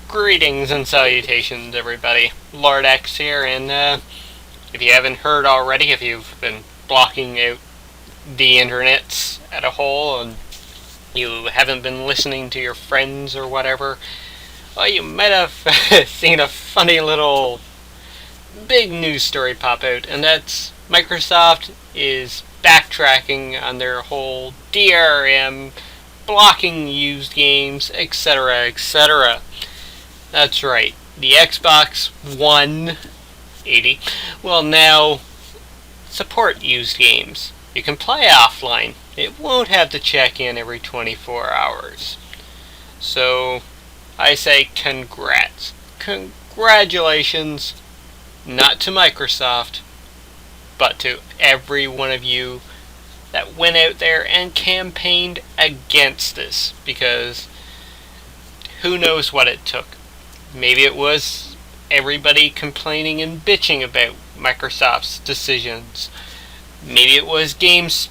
Greetings and salutations, everybody. Lord X here, and if you haven't heard already, if you've been blocking out the internets at a whole and you haven't been listening to your friends or whatever, well, you might have seen a funny little big news story pop out, and that's Microsoft is backtracking on their whole DRM, blocking used games, etc., etc. That's right, the Xbox One 80 will now support used games. You can play offline. It won't have to check in every 24 hours. So, I say congrats. Congratulations, not to Microsoft, but to every one of you that went out there and campaigned against this, because who knows what it took. Maybe it was everybody complaining and bitching about Microsoft's decisions. Maybe it was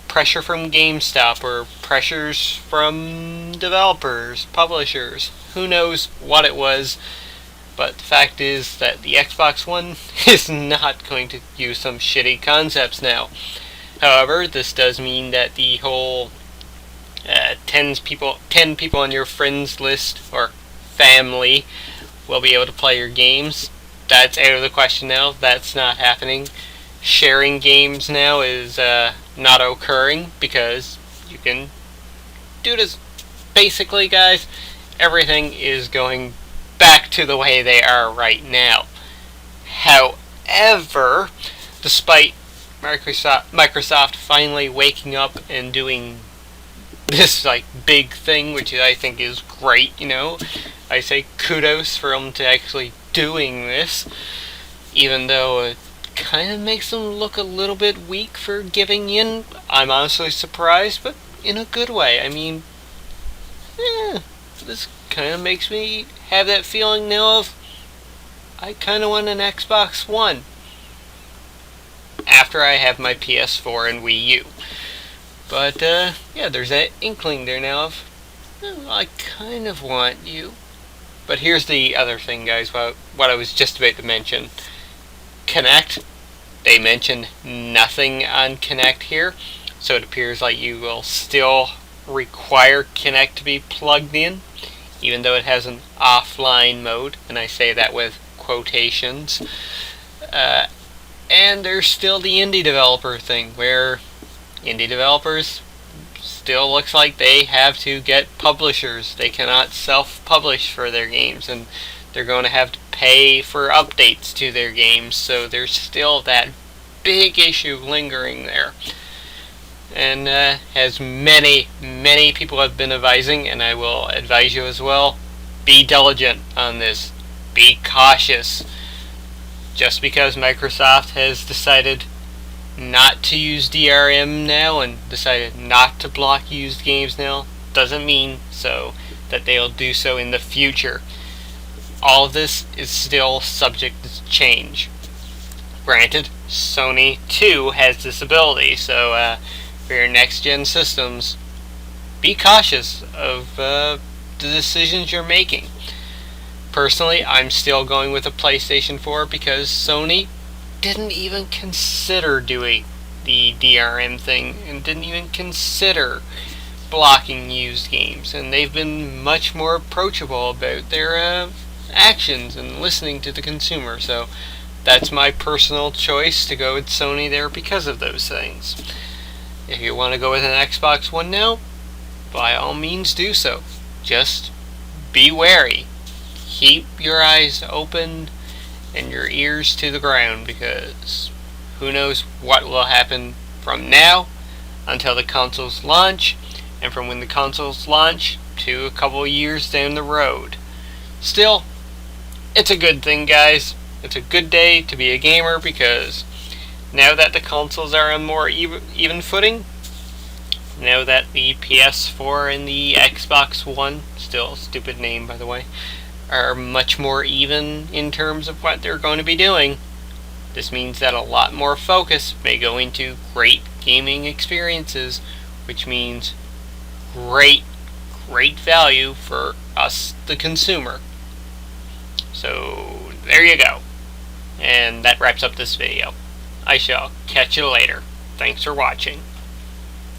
pressure from GameStop or pressures from developers, publishers. Who knows what it was, but the fact is that the Xbox One is not going to use some shitty concepts now. However, this does mean that the whole 10 people on your friends list or family will be able to play your games. That's out of the question now. That's not happening. Sharing games now is not occurring because you can do this. Basically, guys, everything is going back to the way they are right now. However, despite Microsoft finally waking up and doing this big thing, which I think is great, I say kudos for them to actually doing this, even though it kind of makes them look a little bit weak for giving in. I'm honestly surprised, but in a good way. I mean, this kind of makes me have that feeling now of I kind of want an Xbox One after I have my PS4 and Wii U. But, there's that inkling there now of, I kind of want you. But here's the other thing, guys, what I was just about to mention. Kinect. They mentioned nothing on Kinect here, so it appears like you will still require Kinect to be plugged in, even though it has an offline mode, and I say that with quotations. And there's still the indie developer thing, where indie developers still looks like they have to get publishers. They cannot self-publish for their games, and they're going to have to pay for updates to their games, so there's still that big issue lingering there. And as many people have been advising, and I will advise you as well, be diligent on this. Be cautious. Just because Microsoft has decided not to use DRM now and decided not to block used games now doesn't mean that they'll do so in the future. All of this is still subject to change. Granted, Sony too has this ability, so for your next gen systems, be cautious of the decisions you're making. Personally, I'm still going with a PlayStation 4 because Sony didn't even consider doing the DRM thing and didn't even consider blocking used games, and they've been much more approachable about their actions and listening to the consumer. So that's my personal choice to go with Sony there because of those things. If you want to go with an Xbox One now, by all means do so. Just be wary. Keep your eyes open and your ears to the ground, because who knows what will happen from now until the consoles launch, and from when the consoles launch to a couple of years down the road. Still, it's a good thing, guys. It's a good day to be a gamer, because now that the consoles are on more even footing, now that the PS4 and the Xbox One, still a stupid name by the way, are much more even in terms of what they're going to be doing, this means that a lot more focus may go into great gaming experiences, which means great value for us, the consumer. So there you go. And that wraps up this video. I shall catch you later. Thanks for watching.